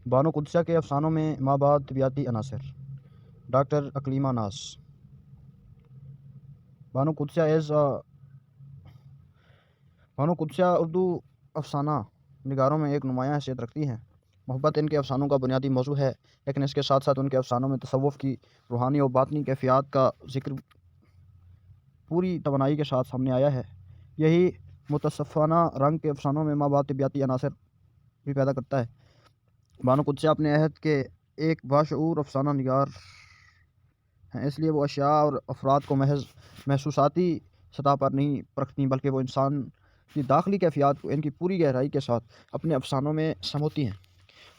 بانو قدسیہ کے افسانوں میں مابعد طبیعتی عناصر۔ ڈاکٹر اکلیمہ ناز۔ بانو قدسیہ اردو افسانہ نگاروں میں ایک نمایاں حیثیت رکھتی ہیں۔ محبت ان کے افسانوں کا بنیادی موضوع ہے، لیکن اس کے ساتھ ساتھ ان کے افسانوں میں تصوف کی روحانی اور باطنی کیفیات کا ذکر پوری توانائی کے ساتھ سامنے آیا ہے۔ یہی متصوفانہ رنگ کے افسانوں میں مابعد طبیعتی عناصر بھی پیدا کرتا ہے۔ بانو قدسیہ اپنے عہد کے ایک باشعور افسانہ نگار ہیں، اس لیے وہ اشیاء اور افراد کو محض محسوساتی سطح پر نہیں پرکھتی، بلکہ وہ انسان کی داخلی کیفیات کو ان کی پوری گہرائی کے ساتھ اپنے افسانوں میں سموتی ہیں۔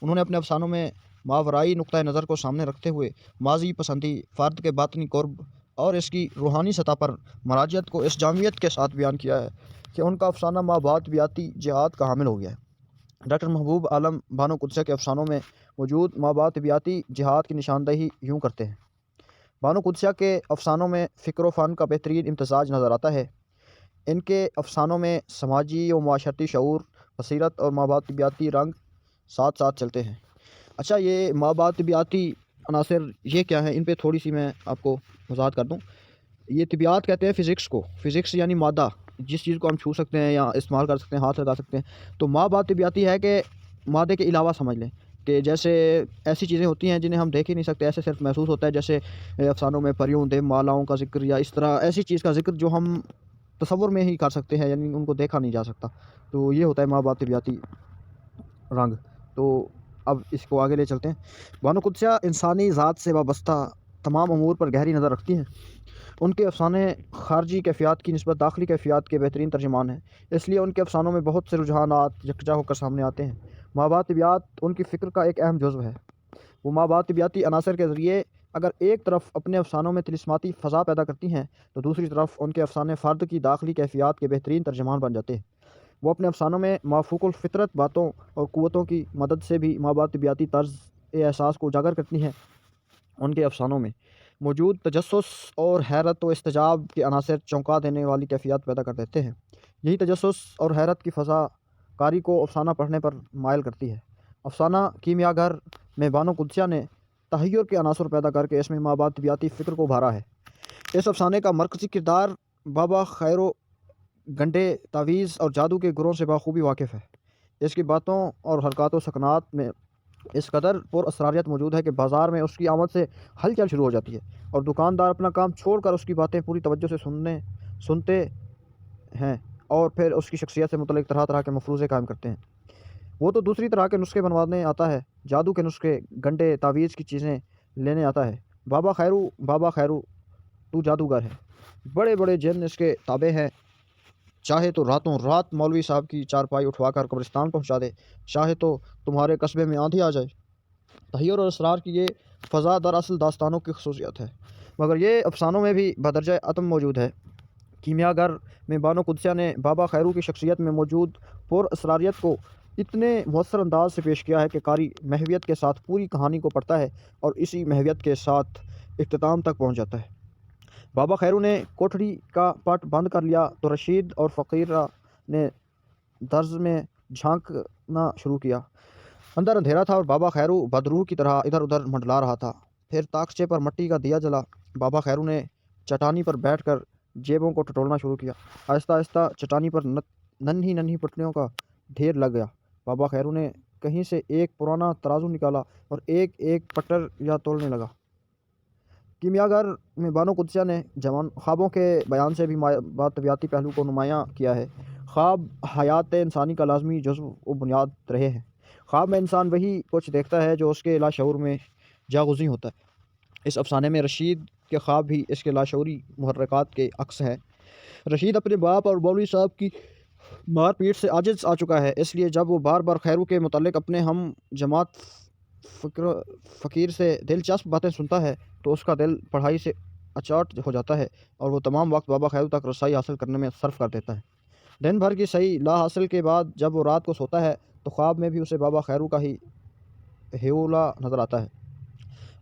انہوں نے اپنے افسانوں میں ماورائی نقطہ نظر کو سامنے رکھتے ہوئے ماضی پسندی، فرد کے باطنی قرب اور اس کی روحانی سطح پر مراجعت کو اس جامعیت کے ساتھ بیان کیا ہے کہ ان کا افسانہ مابعد طبیعتی جہاد کا حامل ہو گیا ہے۔ ڈاکٹر محبوب عالم بانو قدسیہ کے افسانوں میں موجود مابعد طبیعتی جہاد کی نشاندہی یوں کرتے ہیں۔ بانو قدسیہ کے افسانوں میں فکر و فن کا بہترین امتزاج نظر آتا ہے۔ ان کے افسانوں میں سماجی و معاشرتی شعور، بصیرت اور مابعد طبیعتی رنگ ساتھ ساتھ چلتے ہیں۔ اچھا، یہ مابعد طبیعتی عناصر یہ کیا ہیں؟ ان پہ تھوڑی سی میں آپ کو وضاحت کر دوں۔ یہ طبیعت کہتے ہیں فزکس کو، فزکس یعنی مادہ، جس چیز کو ہم چھو سکتے ہیں یا استعمال کر سکتے ہیں، ہاتھ لگا سکتے ہیں۔ تو مابعد طبیعتی ہے کہ مادے کے علاوہ سمجھ لیں کہ جیسے ایسی چیزیں ہوتی ہیں جنہیں ہم دیکھ ہی نہیں سکتے، ایسے صرف محسوس ہوتا ہے، جیسے افسانوں میں پریوں، دیو مالاؤں کا ذکر یا اس طرح ایسی چیز کا ذکر جو ہم تصور میں ہی کر سکتے ہیں، یعنی ان کو دیکھا نہیں جا سکتا۔ تو یہ ہوتا ہے مابعد طبیعتی رنگ۔ تو اب اس کو آگے لے چلتے ہیں۔ بانو قدسیہ انسانی ذات سے وابستہ تمام امور پر گہری نظر رکھتی ہیں۔ ان کے افسانے خارجی کیفیات کی نسبت داخلی کیفیات کے بہترین ترجمان ہیں، اس لیے ان کے افسانوں میں بہت سے رجحانات یکجا ہو کر سامنے آتے ہیں۔ مابعد طبیعت ان کی فکر کا ایک اہم جزو ہے۔ وہ مابعد طبیعتی عناصر کے ذریعے اگر ایک طرف اپنے افسانوں میں طلسماتی فضا پیدا کرتی ہیں تو دوسری طرف ان کے افسانے فرد کی داخلی کیفیات کے بہترین ترجمان بن جاتے ہیں۔ وہ اپنے افسانوں میں مافوق الفطرت باتوں اور قوتوں کی مدد سے بھی مابعد طبیعتی طرز احساس کو اجاگر کرتی ہیں۔ ان کے افسانوں میں موجود تجسس اور حیرت و استعجاب کے عناصر چونکا دینے والی کیفیات پیدا کر دیتے ہیں۔ یہی تجسس اور حیرت کی فضا کاری کو افسانہ پڑھنے پر مائل کرتی ہے۔ افسانہ کیمیا گھر میں بانو قدسیہ نے تحیر کے عناصر پیدا کر کے اس میں مابعد طبیعتی فکر کو ابھارا ہے۔ اس افسانے کا مرکزی کردار بابا خیرو گنڈے تعویذ اور جادو کے گروہ سے بخوبی واقف ہے۔ اس کی باتوں اور حرکات و سکنات میں اس قدر پر اسراریت موجود ہے کہ بازار میں اس کی آمد سے ہلچل شروع ہو جاتی ہے اور دکاندار اپنا کام چھوڑ کر اس کی باتیں پوری توجہ سے سنتے ہیں اور پھر اس کی شخصیت سے متعلق طرح طرح کے مفروضے قائم کرتے ہیں۔ وہ تو دوسری طرح کے نسخے بنوانے آتا ہے، جادو کے نسخے، گنڈے تعویذ کی چیزیں لینے آتا ہے۔ بابا خیرو تو جادوگر ہے، بڑے بڑے جن اس کے تابع ہیں، چاہے تو راتوں رات مولوی صاحب کی چارپائی اٹھوا کر قبرستان پہنچا دے، چاہے تو تمہارے قصبے میں آندھی آ جائے۔ تحیر اور اسرار کی یہ فضا دراصل داستانوں کی خصوصیت ہے، مگر یہ افسانوں میں بھی بدرجہ عدم موجود ہے۔ کیمیا گر میں بانو قدسیہ نے بابا خیرو کی شخصیت میں موجود پر اسراریت کو اتنے مؤثر انداز سے پیش کیا ہے کہ قاری محویت کے ساتھ پوری کہانی کو پڑھتا ہے اور اسی محویت کے ساتھ اختتام تک پہنچ جاتا ہے۔ بابا خیرو نے کوٹھڑی کا پٹ بند کر لیا تو رشید اور فقیرہ نے درز میں جھانکنا شروع کیا۔ اندر اندھیرا تھا اور بابا خیرو بدروح کی طرح ادھر ادھر منڈلا رہا تھا۔ پھر تاکچے پر مٹی کا دیا جلا۔ بابا خیرو نے چٹانی پر بیٹھ کر جیبوں کو ٹٹولنا شروع کیا۔ آہستہ آہستہ چٹانی پر ننھی ننھی پٹلیوں کا ڈھیر لگ گیا۔ بابا خیرو نے کہیں سے ایک پرانا ترازو نکالا اور ایک ایک پٹر یا تولنے لگا۔ کیمیا گر میں بانو قدسیہ نے خوابوں کے بیان سے بھی مابعد طبیعتی پہلو کو نمایاں کیا ہے۔ خواب حیات انسانی کا لازمی جزو و بنیاد رہے ہیں۔ خواب میں انسان وہی کچھ دیکھتا ہے جو اس کے لاشعور میں جاگزیں ہوتا ہے۔ اس افسانے میں رشید کے خواب بھی اس کے لاشعوری محرکات کے عکس ہے۔ رشید اپنے باپ اور مولوی صاحب کی مار پیٹ سے عاجز آ چکا ہے، اس لیے جب وہ بار بار خیرو کے متعلق اپنے ہم جماعت فقیر سے دلچسپ باتیں سنتا ہے تو اس کا دل پڑھائی سے اچاٹ ہو جاتا ہے اور وہ تمام وقت بابا خیرو تک رسائی حاصل کرنے میں صرف کر دیتا ہے۔ دن بھر کی صحیح لا حاصل کے بعد جب وہ رات کو سوتا ہے تو خواب میں بھی اسے بابا خیرو کا ہی ہیولا نظر آتا ہے۔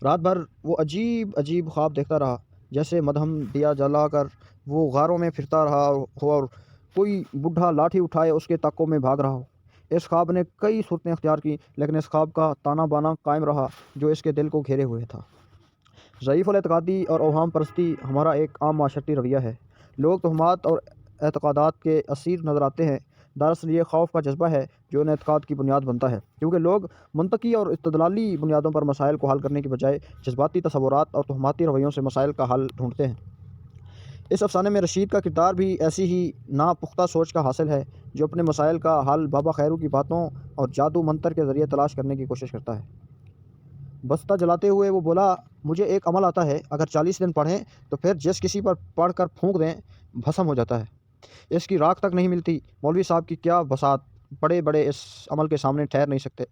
رات بھر وہ عجیب عجیب خواب دیکھتا رہا، جیسے مدھم دیا جلا کر وہ غاروں میں پھرتا رہا ہو اور کوئی بوڑھا لاٹھی اٹھائے اس کے تکوں میں بھاگ رہا ہو۔ اس خواب نے کئی صورتیں اختیار کی، لیکن اس خواب کا تانا بانا قائم رہا جو اس کے دل کو گھیرے ہوئے تھا۔ ضعیف الاعتقادی اور اوہام پرستی ہمارا ایک عام معاشرتی رویہ ہے۔ لوگ تہمات اور اعتقادات کے اسیر نظر آتے ہیں۔ دراصل یہ خوف کا جذبہ ہے جو ان اعتقاد کی بنیاد بنتا ہے، کیونکہ لوگ منطقی اور استدلالی بنیادوں پر مسائل کو حل کرنے کی بجائے جذباتی تصورات اور تہماتی رویوں سے مسائل کا حل ڈھونڈتے ہیں۔ اس افسانے میں رشید کا کردار بھی ایسی ہی ناپختہ سوچ کا حاصل ہے جو اپنے مسائل کا حل بابا خیرو کی باتوں اور جادو منتر کے ذریعے تلاش کرنے کی کوشش کرتا ہے۔ بستہ جلاتے ہوئے وہ بولا، مجھے ایک عمل آتا ہے، اگر 40 دن پڑھیں تو پھر جس کسی پر پڑھ کر پھونک دیں بھسم ہو جاتا ہے۔ اس کی راکھ تک نہیں ملتی۔ مولوی صاحب کی کیا بساط، بڑے بڑے اس عمل کے سامنے ٹھہر نہیں سکتے۔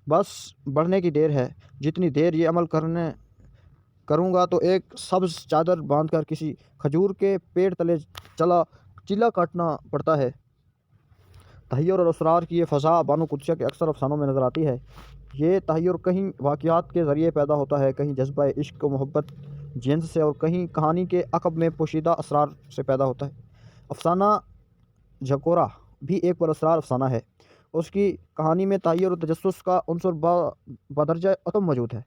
بس بڑھنے کی دیر ہے۔ جتنی دیر یہ عمل کروں گا تو ایک سبز چادر باندھ کر کسی کھجور کے پیڑ تلے چیلا کاٹنا پڑتا ہے۔ تحیر اور اسرار کی یہ فضا بانو قدسیہ کے اکثر افسانوں میں نظر آتی ہے۔ یہ تحیر کہیں واقعات کے ذریعے پیدا ہوتا ہے، کہیں جذبہ عشق و محبت جنس سے، اور کہیں کہانی کے عقب میں پوشیدہ اسرار سے پیدا ہوتا ہے۔ افسانہ جھکورا بھی ایک پراسرار افسانہ ہے۔ اس کی کہانی میں تحیر و تجسس کا عنصر بدرجہ اتم موجود ہے۔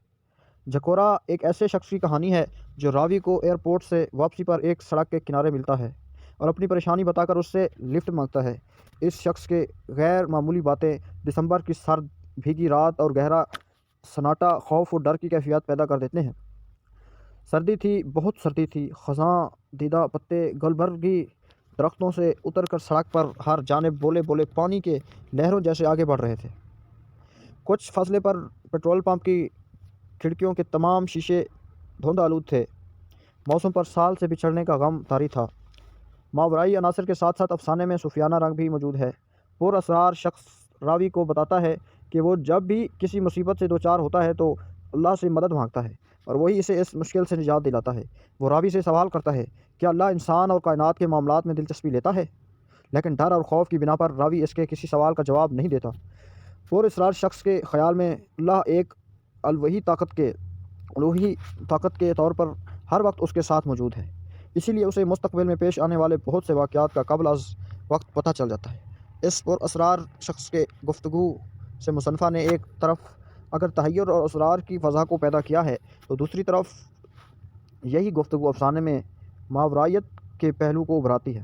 جھکورا ایک ایسے شخص کی کہانی ہے جو راوی کو ایئرپورٹ سے واپسی پر ایک سڑک کے کنارے ملتا ہے اور اپنی پریشانی بتا کر اس سے لفٹ مانگتا ہے۔ اس شخص کے غیر معمولی باتیں دسمبر کی سرد بھیگی رات اور گہرا سناٹا خوف و ڈر کی کیفیت پیدا کر دیتے ہیں۔ سردی تھی، بہت سردی تھی۔ خزاں دیدہ پتے گلبرگی درختوں سے اتر کر سڑک پر ہر جانب بولے بولے پانی کے لہروں جیسے آگے بڑھ رہے تھے۔ کچھ فاصلے پر پیٹرول پمپ کی کھڑکیوں کے تمام شیشے دھند آلود تھے۔ موسم پر سال سے بچھڑنے کا غم طاری تھا۔ ماورائی عناصر کے ساتھ ساتھ افسانے میں صوفیانہ رنگ بھی موجود ہے۔ پر اسرار شخص راوی کو بتاتا ہے کہ وہ جب بھی کسی مصیبت سے دوچار ہوتا ہے تو اللہ سے مدد مانگتا ہے اور وہی اسے اس مشکل سے نجات دلاتا ہے۔ وہ راوی سے سوال کرتا ہے، کیا اللہ انسان اور کائنات کے معاملات میں دلچسپی لیتا ہے؟ لیکن ڈر اور خوف کی بنا پر راوی اس کے کسی سوال کا جواب نہیں دیتا۔ پر اسرار شخص کے خیال میں اللہ ایک الوہی طاقت کے طور پر ہر وقت اس کے ساتھ موجود ہے، اسی لیے اسے مستقبل میں پیش آنے والے بہت سے واقعات کا قبل از وقت پتہ چل جاتا ہے۔ اس پر اسرار شخص کے گفتگو سے مصنفہ نے ایک طرف اگر تحیر اور اسرار کی فضا کو پیدا کیا ہے تو دوسری طرف یہی گفتگو افسانے میں ماورائیت کے پہلو کو ابھراتی ہے۔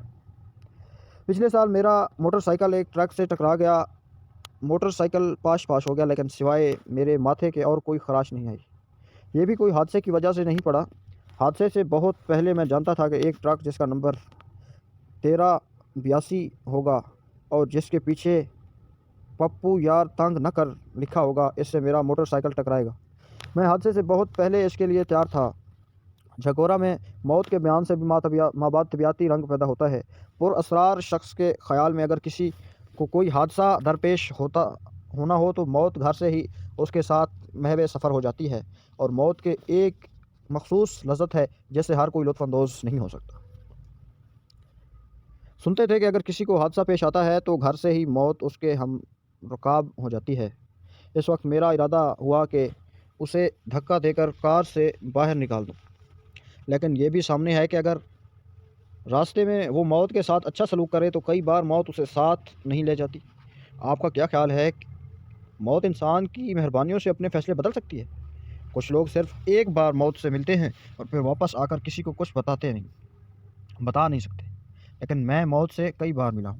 پچھلے سال میرا موٹر سائیکل ایک ٹرک سے ٹکرا گیا۔ موٹر سائیکل پاش ہو گیا، لیکن سوائے میرے ماتھے کے اور کوئی خراش نہیں آئی۔ یہ بھی کوئی حادثے کی وجہ سے نہیں پڑا۔ حادثے سے بہت پہلے میں جانتا تھا کہ ایک ٹرک جس کا نمبر 1382 ہوگا اور جس کے پیچھے پپو یار تنگ نہ کر لکھا ہوگا، اس سے میرا موٹر سائیکل ٹکرائے گا۔ میں حادثے سے بہت پہلے اس کے لیے تیار تھا۔ جھکورا میں موت کے بیان سے بھی مابعد طبیعتی رنگ پیدا ہوتا ہے۔ پر اسرار شخص کے خیال میں اگر کسی کو کوئی حادثہ درپیش ہونا ہو تو موت گھر سے ہی اس کے ساتھ محو سفر ہو جاتی ہے، اور موت کے ایک مخصوص لذت ہے جس سے ہر کوئی لطف اندوز نہیں ہو سکتا۔ سنتے تھے کہ اگر کسی کو حادثہ پیش آتا ہے تو گھر سے ہی موت اس کے ہم رکاب ہو جاتی ہے۔ اس وقت میرا ارادہ ہوا کہ اسے دھکا دے کر کار سے باہر نکال دوں، لیکن یہ بھی سامنے ہے کہ اگر راستے میں وہ موت کے ساتھ اچھا سلوک کرے تو کئی بار موت اسے ساتھ نہیں لے جاتی۔ آپ کا کیا خیال ہے کہ موت انسان کی مہربانیوں سے اپنے فیصلے بدل سکتی ہے؟ کچھ لوگ صرف ایک بار موت سے ملتے ہیں اور پھر واپس آ کر کسی کو کچھ بتا نہیں سکتے، لیکن میں موت سے کئی بار ملا ہوں۔